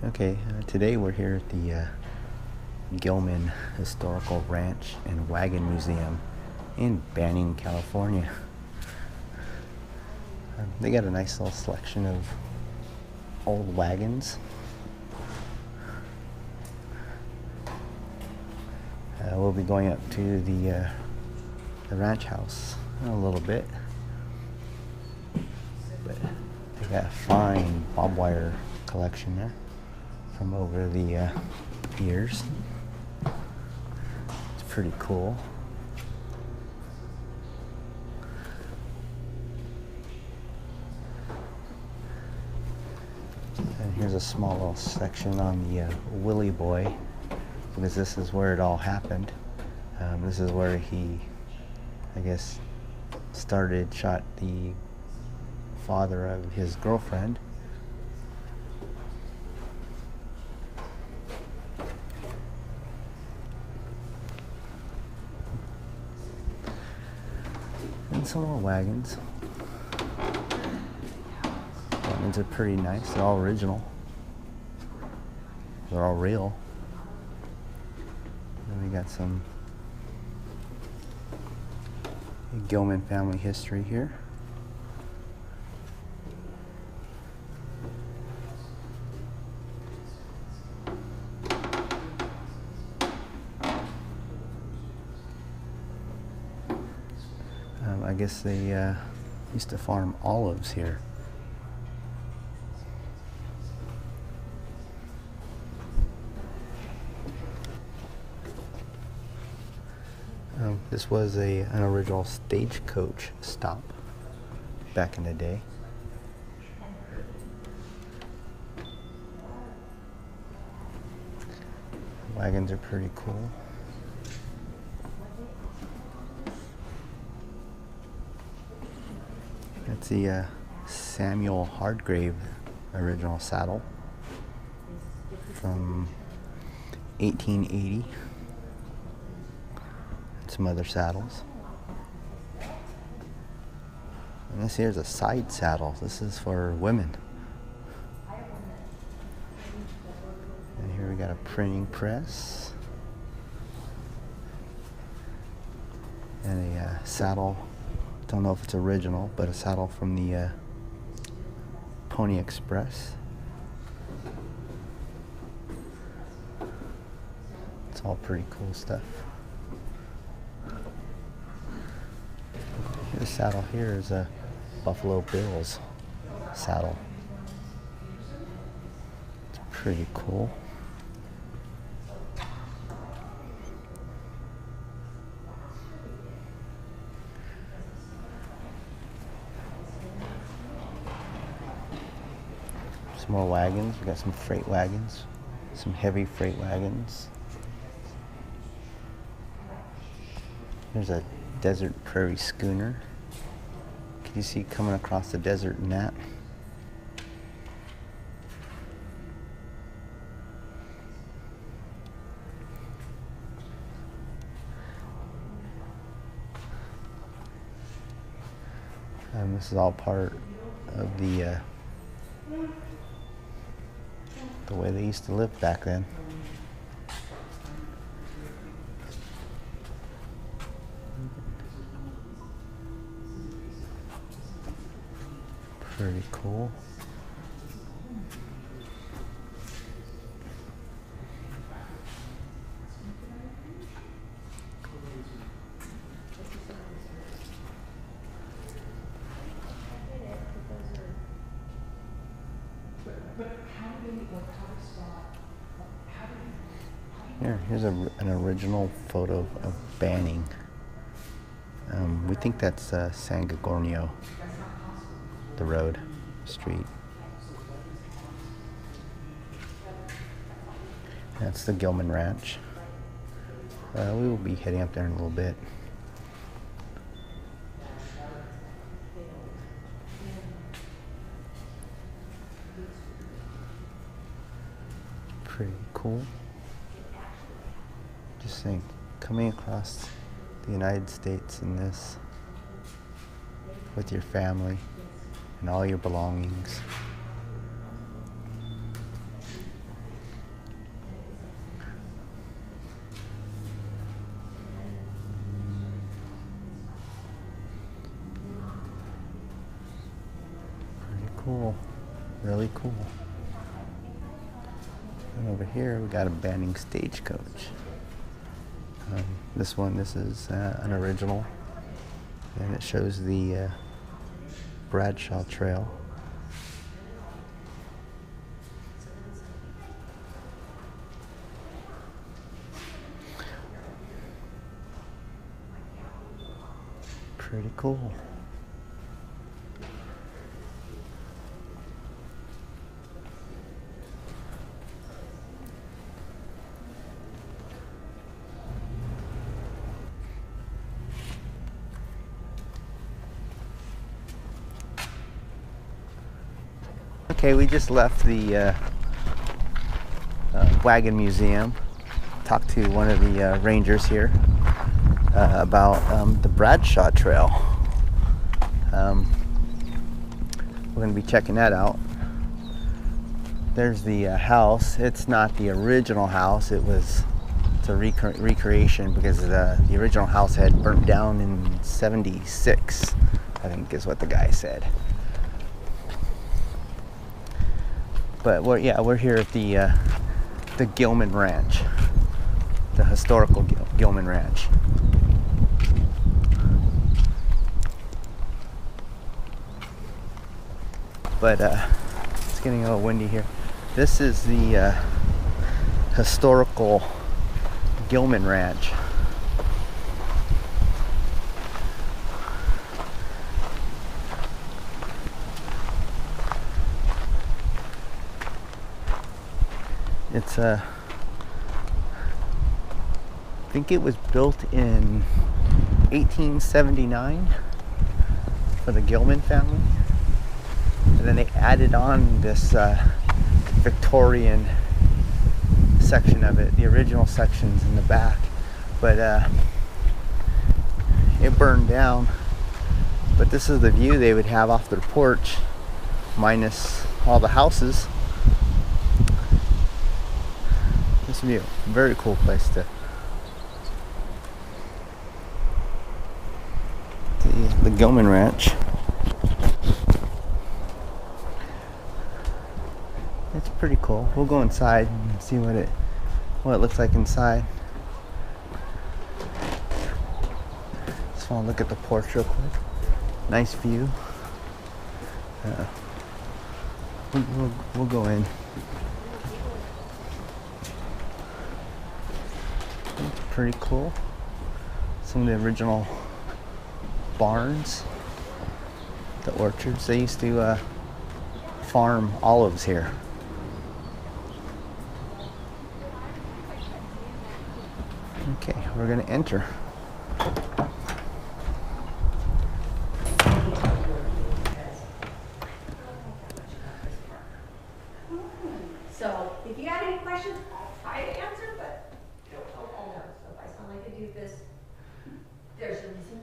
Okay, today we're here at the Gilman Historical Ranch and Wagon Museum in Banning, California. They got a nice little selection of old wagons. We'll be going up to the ranch house in a little bit. But they got a fine barbed wire collection there from over the years. It's pretty cool. And here's a small little section on the Willie Boy, because this is where it all happened. This is where he, I guess, shot the father of his girlfriend. And some more wagons. Wagons are pretty nice. They're all original. They're all real. And we got some Gilman family history here. I guess they used to farm olives here. This was an original stagecoach stop back in the day. Wagons are pretty cool. That's the Samuel Hardgrave original saddle from 1880. Some other saddles. And this here's a side saddle. This is for women. And here we got a printing press. And a saddle. Don't know if it's original, but a saddle from the Pony Express. It's all pretty cool stuff. This saddle here is a Buffalo Bills saddle. It's pretty cool. Some more wagons. We got some freight wagons, some heavy freight wagons. There's a desert prairie schooner. Can you see coming across the desert in that? This is all part of the way they used to live back then. Pretty cool. Here's an original photo of Banning. We think that's San Gorgonio, the road, street. That's the Gilman Ranch. We will be heading up there in a little bit. Pretty cool. Just think, coming across the United States in this with your family and all your belongings. Really cool. And over here we got a banding stagecoach. This is an original, and it shows the Bradshaw Trail. Pretty cool. Okay, we just left the Wagon Museum. Talked to one of the rangers here about the Bradshaw Trail. We're going to be checking that out. There's the house. It's not the original house. It's a recreation because the original house had burnt down in '76, I think is what the guy said. But we're here at the Gilman Ranch, the historical Gilman Ranch. But it's getting a little windy here. This is the historical Gilman Ranch. It's I think it was built in 1879 for the Gilman family, and then they added on this Victorian section of it. The original section's in the back, but it burned down. But this is the view they would have off their porch, minus all the houses. This would be a very cool place to the Gilman Ranch. It's pretty cool. We'll go inside and see what it looks like inside. Just want to look at the porch real quick. Nice view. We'll go in. It's pretty cool. Some of the original barns, the orchards. They used to farm olives here. Okay, we're gonna enter. So if you have any questions, I'll try to answer, but don't all know. So if I sound like a doofus, there's a reason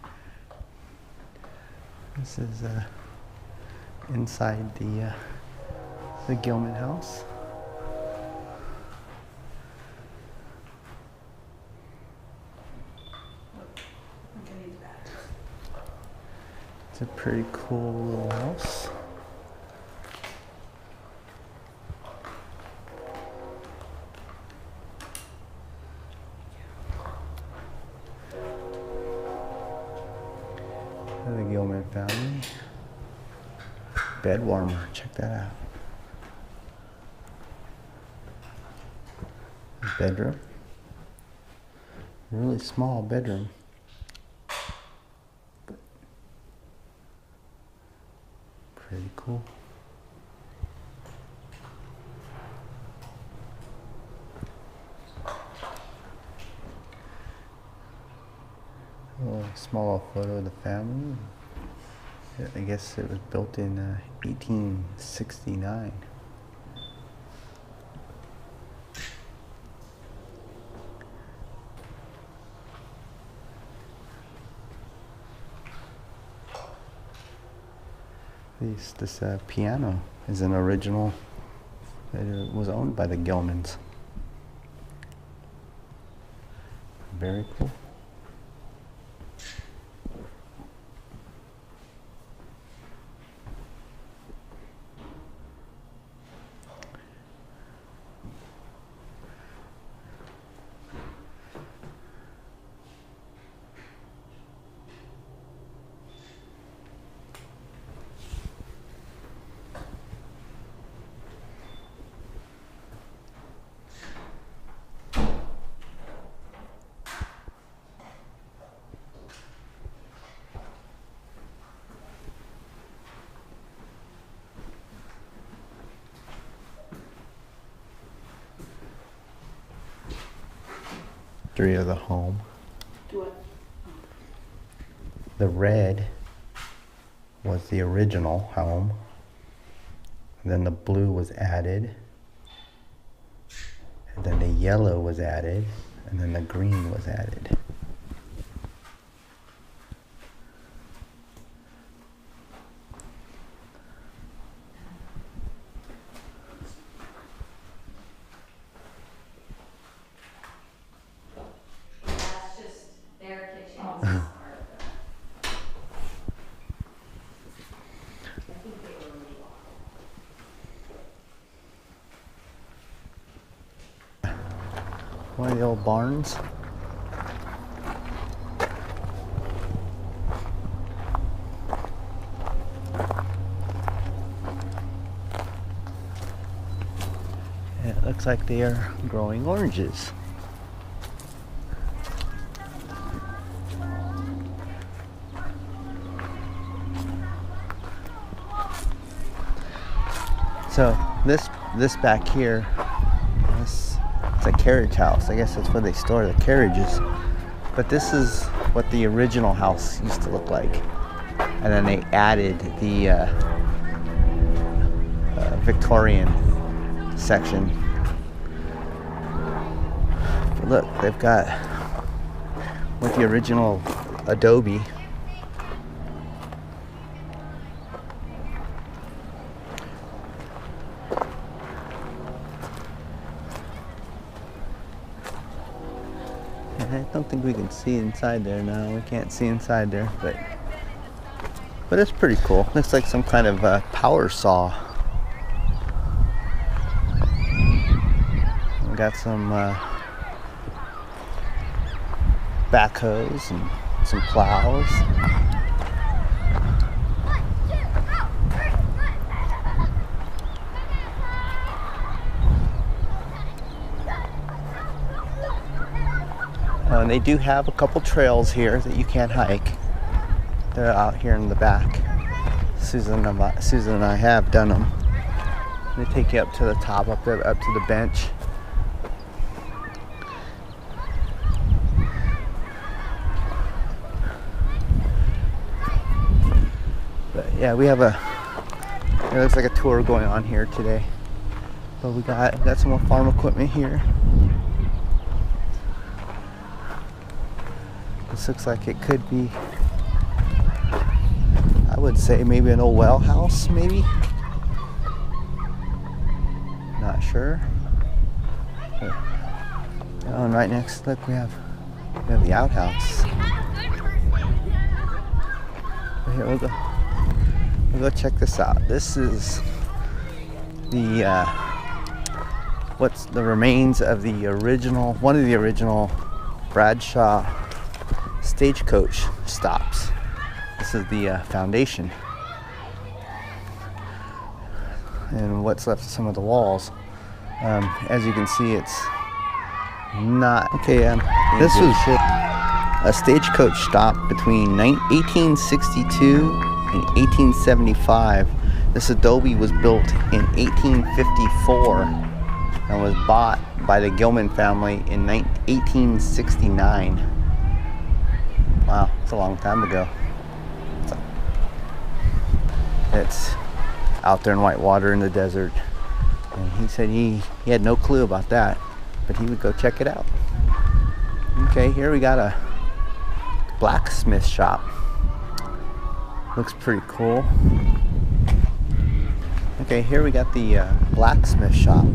why. This is inside the Gilman house. It's a pretty cool little house. The Gilman family. Bed warmer, check that out. Bedroom. Really small bedroom. Pretty cool. A small photo of the family. I guess it was built in 1869. This piano is an original. It was owned by the Gilmans. Very cool. history of the home. Do it. The red was the original home. Then the blue was added. And then the yellow was added. And then the green was added. That's just their kitchen. Oh. I think they were really long. One of the old barns. And it looks like they are growing oranges. So this back here, it's a carriage house. I guess that's where they store the carriages. But this is what the original house used to look like. And then they added the Victorian section. But look, they've got with the original adobe. I don't think we can see inside there now. We can't see inside there, but it's pretty cool. Looks like some kind of power saw. We got some backhoes and some plows. And they do have a couple trails here that you can hike. They're out here in the back. Susan and I have done them. They take you up to the top, up to the bench. But yeah, we have it looks like a tour going on here today. But we got some more farm equipment here. This looks like it could be, I would say maybe an old well house, maybe. Not sure. But, oh, and right next, look, we have the outhouse. But here, we'll go check this out. This is the what's the remains of the original, one of the original Bradshaw stagecoach stops. This is the foundation, and what's left of some of the walls. As you can see, it's not okay. This was a stagecoach stop between 1862 and 1875. This adobe was built in 1854 and was bought by the Gilman family in 1869. Wow, it's a long time ago. It's out there in Whitewater in the desert. And he said he had no clue about that, but he would go check it out. Okay, here we got a blacksmith shop. Looks pretty cool. Okay, here we got the blacksmith shop.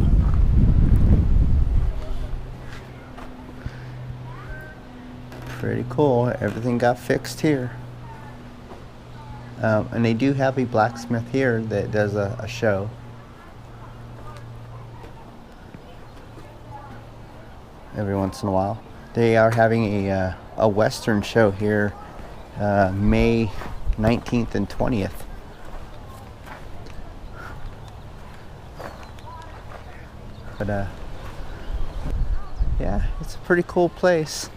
Pretty cool. Everything got fixed here. And they do have a blacksmith here that does a show. Every once in a while. They are having a Western show here May 19th and 20th. But yeah, it's a pretty cool place.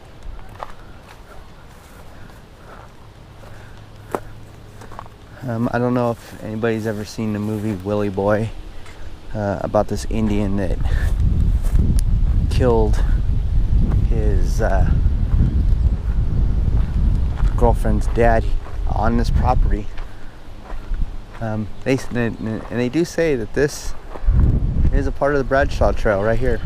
I don't know if anybody's ever seen the movie Willie Boy, about this Indian that killed his girlfriend's dad on this property. They do say that this is a part of the Bradshaw Trail right here.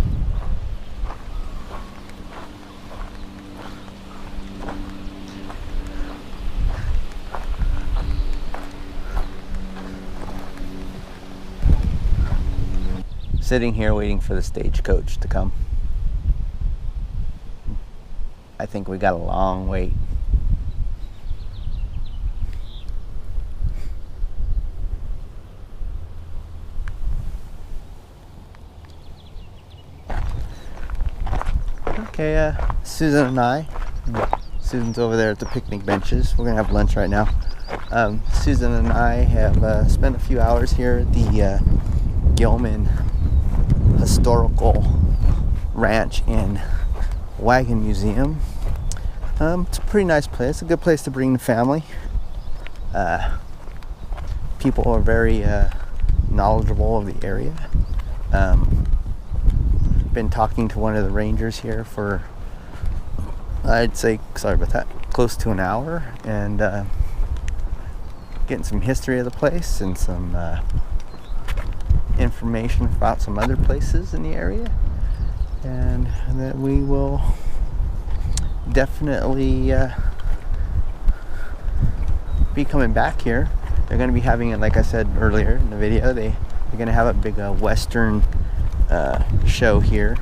Sitting here waiting for the stagecoach to come. I think we got a long wait. Okay, Susan and I, Susan's over there at the picnic benches. We're gonna have lunch right now. Susan and I have spent a few hours here at the Gilman Historical Ranch and Wagon Museum. It's a pretty nice place. A good place to bring the family. People are very knowledgeable of the area. Been talking to one of the rangers here for, I'd say, sorry about that, close to an hour, and getting some history of the place and some information about some other places in the area, and that we will definitely be coming back here. They're going to be having it, like I said earlier in the video, they're going to have a big Western show here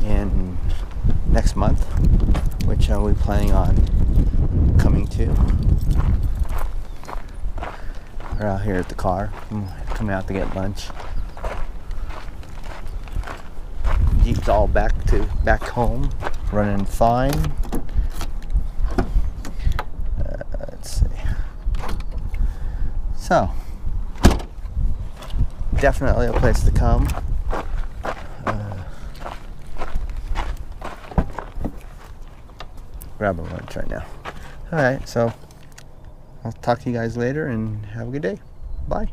in next month, which we're planning on coming to. We're out here at the car, coming out to get lunch. Jeep's all back home, running fine. Let's see. So, definitely a place to come. Grabbing lunch right now. Alright, so I'll talk to you guys later and have a good day. Bye.